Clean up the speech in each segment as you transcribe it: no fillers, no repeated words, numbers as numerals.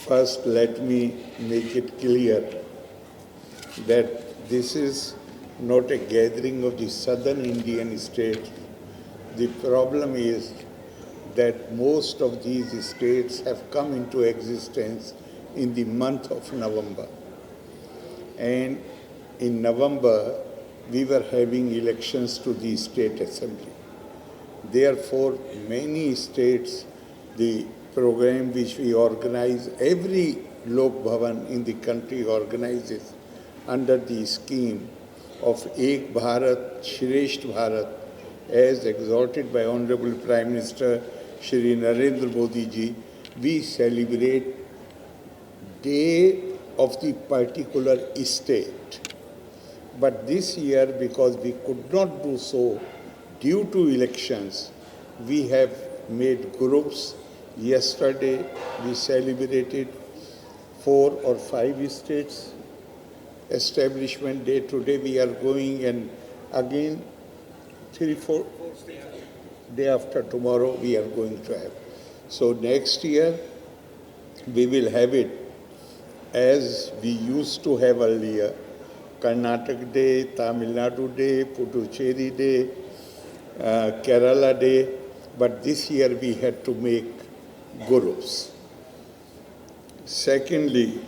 First, let me make it clear that this is not a gathering of the southern Indian states. The problem is that most of these states have come into existence in the month of November. And in November, we were having elections to the state assembly. Therefore, many states, the program which we organize, every Lok Bhavan in the country organizes under the scheme of Ek Bharat, Shresth Bharat, as exhorted by Honorable Prime Minister Shri Narendra Modi ji, we celebrate day of the particular state. But this year, because we could not do so due to elections, we have made groups. Yesterday, we celebrated 4 or 5 states establishment day. Today, we are going, and again, 3, 4 day after tomorrow, we are going to have. So next year, we will have it as we used to have earlier. Karnataka Day, Tamil Nadu Day, Puducherry Day, Kerala Day, but this year we had to make gurus. Secondly,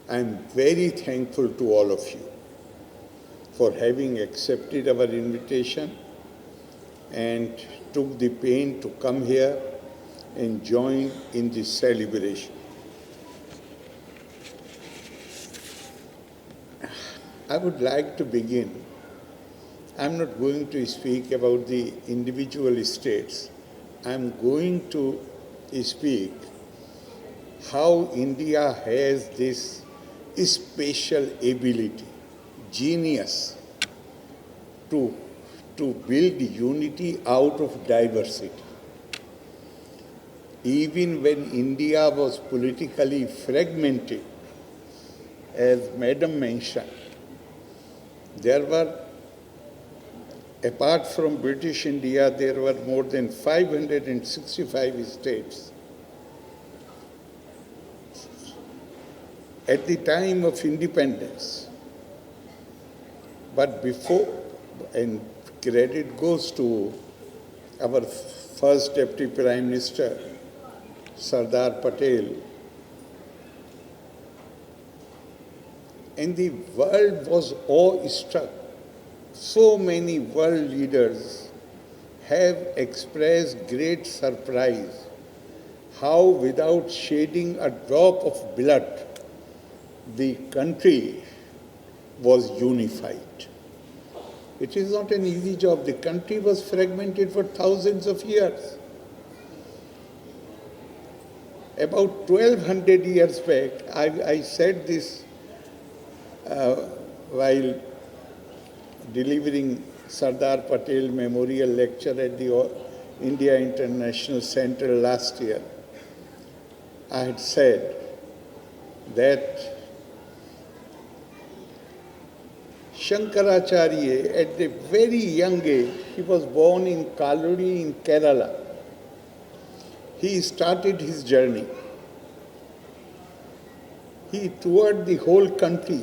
I am very thankful to all of you for having accepted our invitation and took the pain to come here and join in this celebration. I would like to begin. I'm not going to speak about the individual states. I'm going to speak how India has this special ability, genius, to build unity out of diversity. Even when India was politically fragmented, as Madam mentioned, there were, apart from British India, there were more than 565 states. At the time of independence, but before, and credit goes to our first Deputy Prime Minister, Sardar Patel, and the world was awe-struck. So many world leaders have expressed great surprise how, without shedding a drop of blood, the country was unified. It is not an easy job. The country was fragmented for thousands of years. About 1200 years back, I said this while delivering Sardar Patel Memorial Lecture at the India International Center last year. I had said that Shankaracharya, at a very young age, he was born in Kaluri in Kerala. He started his journey. He toured the whole country,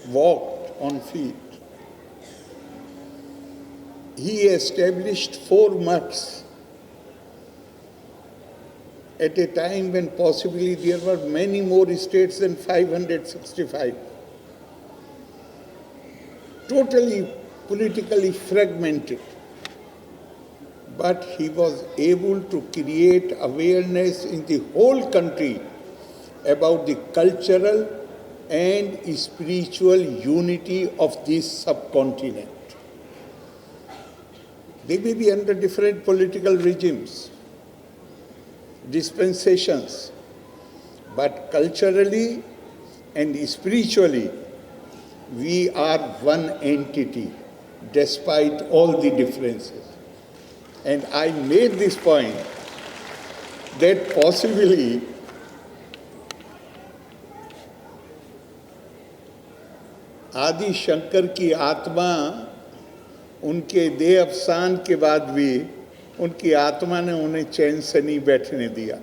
walked on feet. He established 4 mutts at a time when possibly there were many more states than 565. Totally politically fragmented. But he was able to create awareness in the whole country about the cultural and spiritual unity of this subcontinent. They may be under different political regimes, dispensations, but culturally and spiritually, we are one entity, despite all the differences. And I made this point that possibly आदि शंकर की आत्मा उनके देह अवसान के बाद भी उनकी आत्मा ने उन्हें चैन से नहीं बैठने दिया.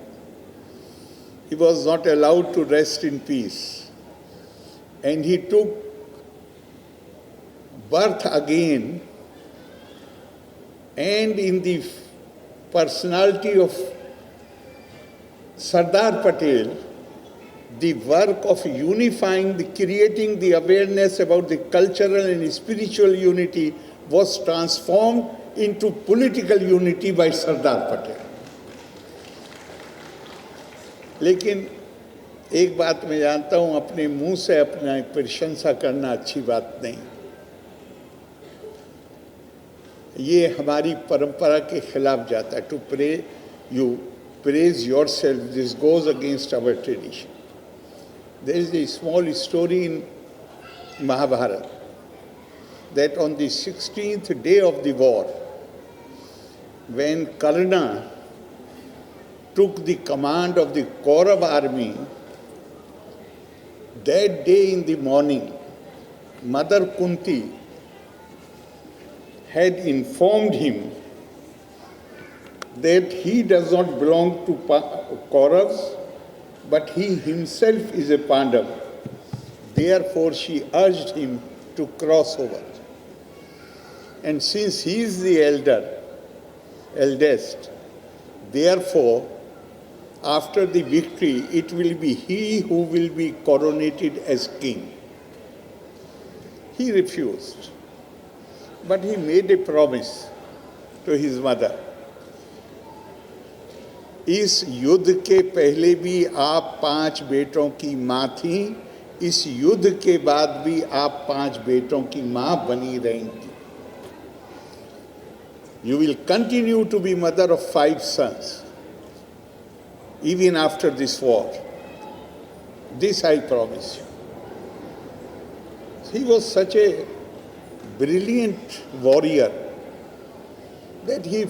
He was not allowed to rest in peace. And he took birth again, and in the personality of Sardar Patel, the work of unifying, creating the awareness about the cultural and spiritual unity was transformed into political unity by Sardar Patel. लेकिन एक बात मैं जानता हूं, अपने मुंह से अपना प्रशंसा करना अच्छी बात नहीं. ये हमारी परंपरा के खिलाफ जाता है. To pray you praise yourself, this goes against our tradition. There is a small story in Mahabharata that on the 16th day of the war, when Karna took the command of the Kaurav army, that day in the morning, Mother Kunti had informed him that he does not belong to Kauravas, but he himself is a Pandav. Therefore, she urged him to cross over. And since he is the eldest, therefore, after the victory, it will be he who will be coronated as king. He refused, but he made a promise to his mother. इस युद्ध के पहले भी आप 5 बेटों की माँ थी, इस युद्ध के बाद भी आप 5 बेटों की माँ बनी रहेंगी. You will continue to be mother of 5 sons, even after this war. This I promise you. He was such a brilliant warrior that he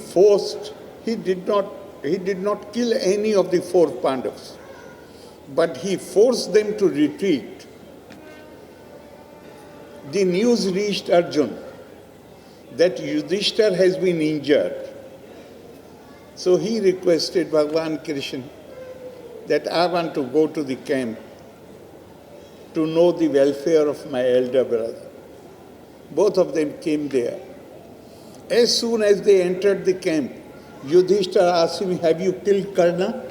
did not kill any of the 4 Pandavas, but he forced them to retreat. The news reached Arjun that Yudhishthira has been injured. So he requested Bhagavan Krishna that I want to go to the camp to know the welfare of my elder brother. Both of them came there. As soon as they entered the camp, Yudhishthira asked him, have you killed Karna?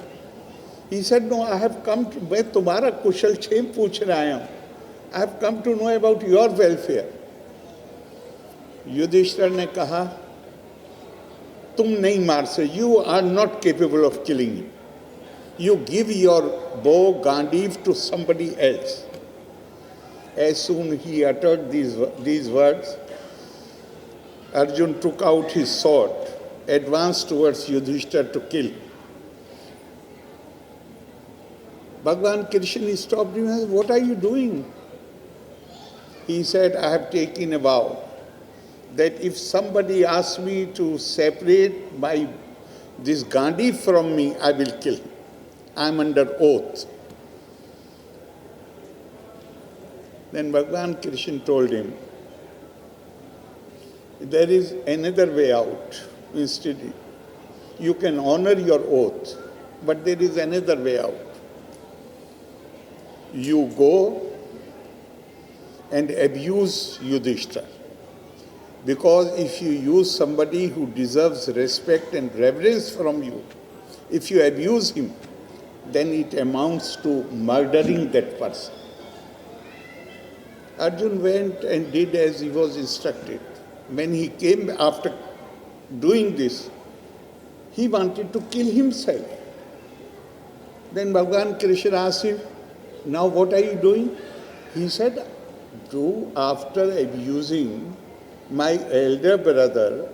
He said, no, I have come to, मैं तुम्हारा कुशल क्षेम पूछने आया हूँ. I have come to know about your welfare. Yudhishthir ने कहा, तुम नहीं मार सकते, you are not capable of killing him. You give your bow Gandiv to somebody else. As soon he uttered these words, Arjun took out his sword, advanced towards Yudhishthira to kill. Bhagavan Krishna stopped him and said, what are you doing? He said, I have taken a vow that if somebody asks me to separate this Gandhi from me, I will kill him. I am under oath. Then Bhagavan Krishna told him, there is another way out. Instead, you can honor your oath, but there is another way out. You go and abuse Yudhishthira. Because if you use somebody who deserves respect and reverence from you, if you abuse him, then it amounts to murdering that person. Arjun went and did as he was instructed. When he came after doing this, he wanted to kill himself. Then Bhagavan Krishna asked him, now what are you doing? He said, after abusing my elder brother,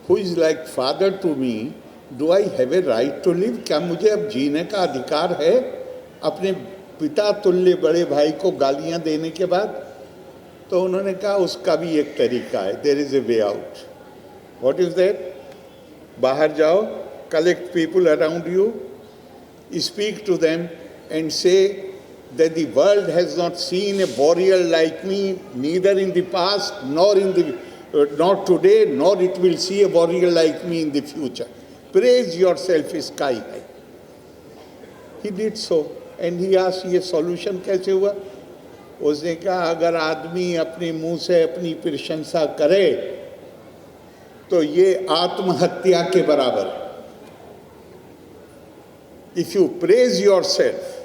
who is like father to me, do I have a right to live? क्या मुझे अब जीने का अधिकार है अपने पिता तुल्य बड़े भाई को गालियां देने के बाद? तो उन्होंने कहा उसका भी एक तरीका है. There is a way out. What is that? बाहर जाओ, collect people around you, speak to them and say that the world has not seen a warrior like me, neither in the past, nor today, nor it will see a warrior like me in the future. praise yourself sky high. He did so. And he asked, ये solution कैसे हुआ? उसने कहा, अगर आदमी अपने मुंह से अपनी प्रशंसा करे तो ये आत्महत्या के बराबर है. If you praise yourself,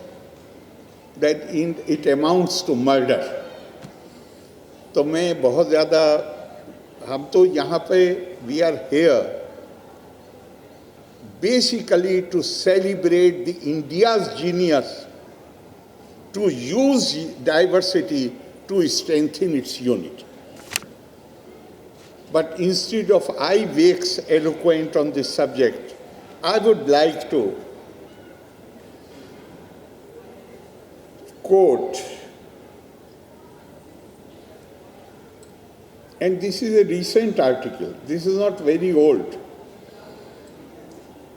that it amounts to murder. तो मैं बहुत ज़्यादा, हम तो यहाँ पे, we are here basically to celebrate the India's genius to use diversity to strengthen its unity. But instead of I wax eloquent on this subject, I would like to quote, and this is a recent article, this is not very old.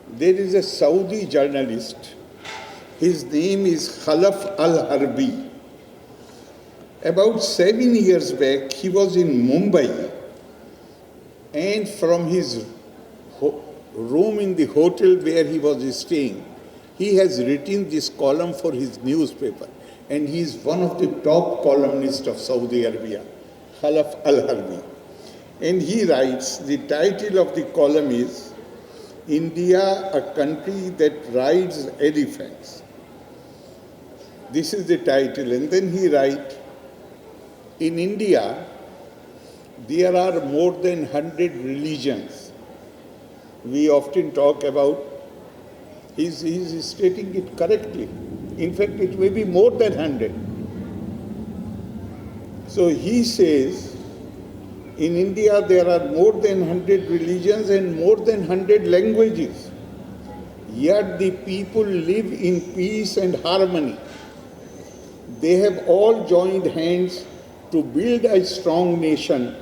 There is a Saudi journalist, his name is Khalaf al-Harbi. About 7 years back, he was in Mumbai, and from his room in the hotel where he was staying, he has written this column for his newspaper, and he is one of the top columnists of Saudi Arabia, Khalaf al-Harbi. And he writes, the title of the column is, India, a country that rides elephants. This is the title. And then he writes, in India, there are more than 100 religions. We often talk about, he's stating it correctly. In fact, it may be more than 100. So he says, in India, there are more than 100 religions and more than 100 languages. Yet the people live in peace and harmony. They have all joined hands to build a strong nation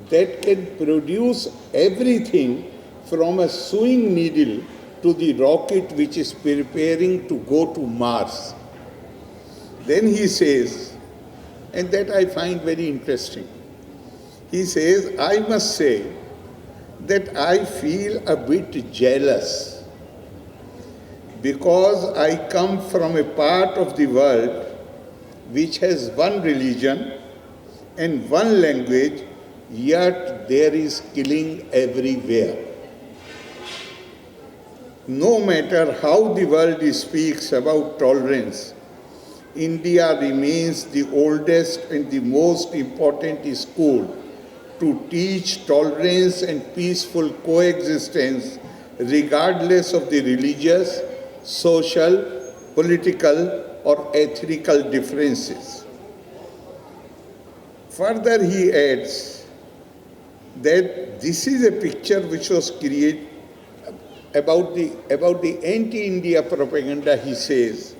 that can produce everything from a sewing needle to the rocket which is preparing to go to Mars. Then he says, and that I find very interesting, he says, I must say that I feel a bit jealous because I come from a part of the world which has one religion and one language, yet there is killing everywhere. No matter how the world speaks about tolerance, India remains the oldest and the most important school to teach tolerance and peaceful coexistence regardless of the religious, social, political, or ethnical differences. Further, he adds that this is a picture which was created about the anti-India propaganda. He says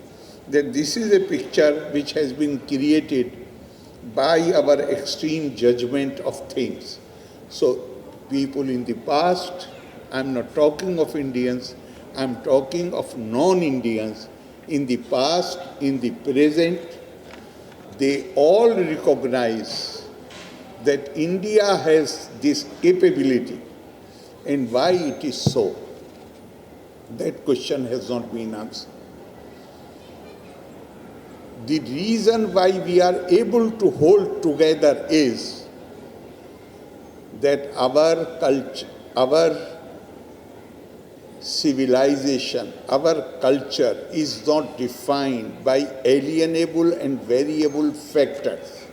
that this is a picture which has been created by our extreme judgment of things. So people in the past, I'm not talking of Indians, I'm talking of non-Indians, in the past, in the present, they all recognize that India has this capability. And why it is so? That question has not been answered. The reason why we are able to hold together is that our culture, our civilization, our culture is not defined by alienable and variable factors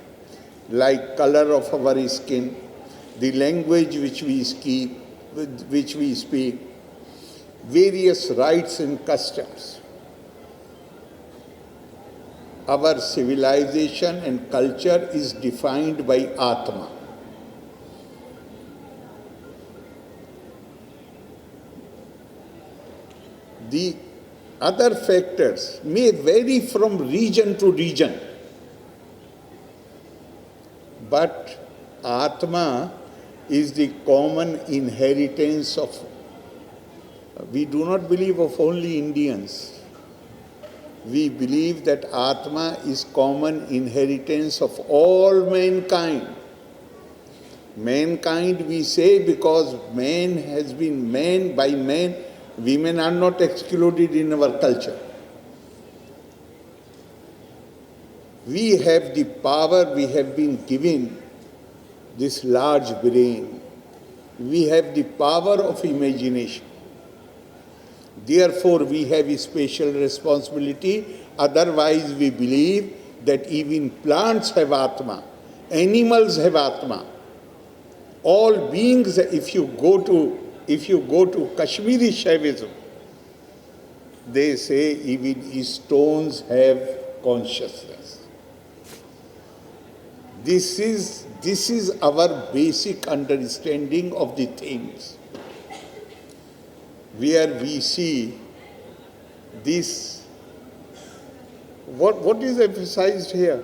like color of our skin, the language which we speak, various rites and customs. Our civilization and culture is defined by Atma. The other factors may vary from region to region, but Atma is the common inheritance of, we do not believe of only Indians. We believe that Atma is common inheritance of all mankind. Mankind we say because man has been, man by man, Women are not excluded in our culture. We have the power, we have been given this large brain. We have the power of imagination. Therefore, we have a special responsibility. Otherwise, we believe that even plants have Atma, animals have Atma. All beings, if you go to Kashmiri Shaivism, they say even stones have consciousness. This is our basic understanding of the things, where we see this. What is emphasized here?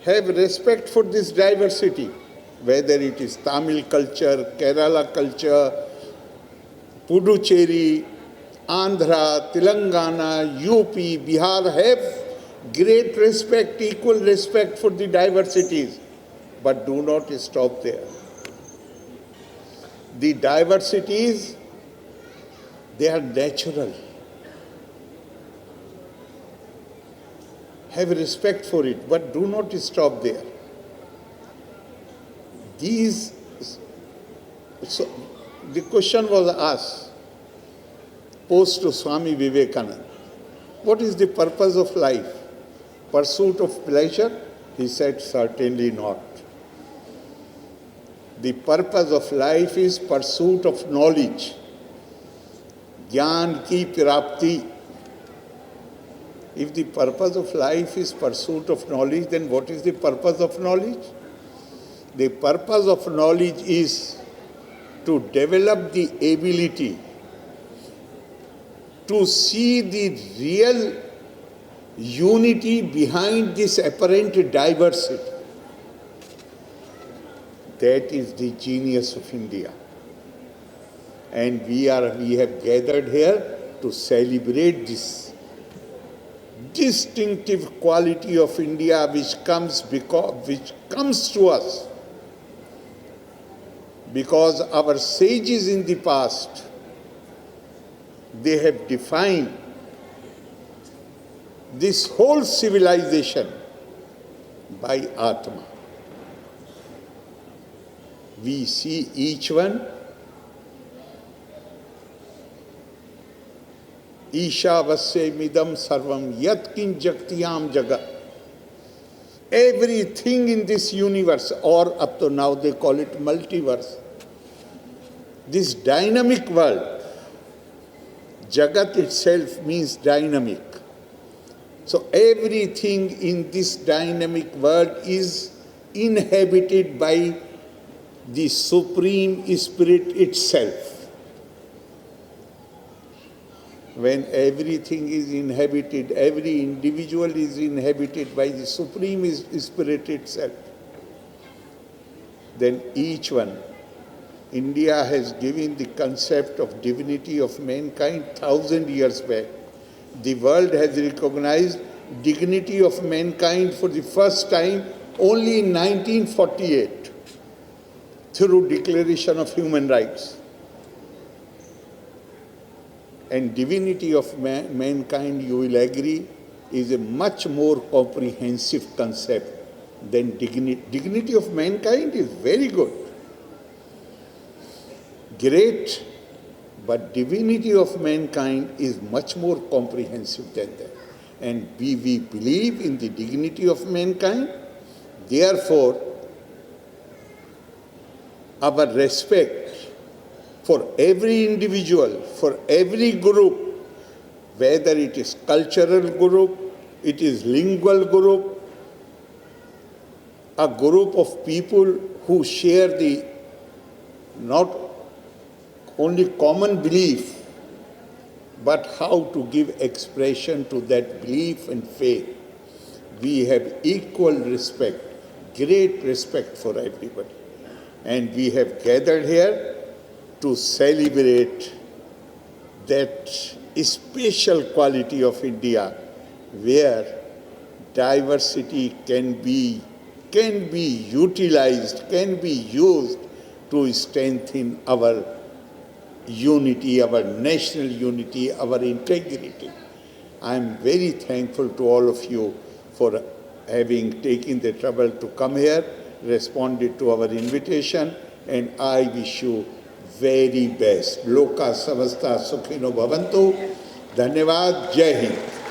Have respect for this diversity, whether it is Tamil culture, Kerala culture, Puducherry, Andhra, Telangana, UP, Bihar, have great respect, equal respect for the diversities, but do not stop there. The diversities, they are natural. Have respect for it, but do not stop there. So the question was asked, posed to Swami Vivekananda, what is the purpose of life? Pursuit of pleasure? He said, certainly not. The purpose of life is pursuit of knowledge. Jnana ki prapti. If the purpose of life is pursuit of knowledge, then what is the purpose of knowledge? The purpose of knowledge is to develop the ability to see the real unity behind this apparent diversity. That is the genius of India. And we have gathered here to celebrate this distinctive quality of India which comes to us because our sages in the past, they have defined this whole civilization by Atma. We see each one. Ishavasya midam sarvam yat kinjaktiyam jagat. Everything in this universe, or up to now they call it multiverse, this dynamic world, jagat itself means dynamic. So everything in this dynamic world is inhabited by the Supreme Spirit itself. When everything is inhabited, every individual is inhabited by the Supreme Spirit itself, then each one, India has given the concept of divinity of mankind 1,000 years back. The world has recognized dignity of mankind for the first time only in 1948 through Declaration of Human Rights. And divinity of mankind, you will agree, is a much more comprehensive concept than dignity. Dignity of mankind is very good, great, but divinity of mankind is much more comprehensive than that. And we believe in the dignity of mankind. Therefore, our respect for every individual, for every group, whether it is cultural group, it is lingual group, a group of people who share the not only common belief, but how to give expression to that belief and faith. We have equal respect, great respect for everybody. And we have gathered here to celebrate that special quality of India where diversity can be utilized, can be used to strengthen our unity, our national unity, our integrity. I am very thankful to all of you for having taken the trouble to come here, responded to our invitation, and I wish you very best. Loka samasta sukhino bhavantu. Dhanyavad. Jai Hind.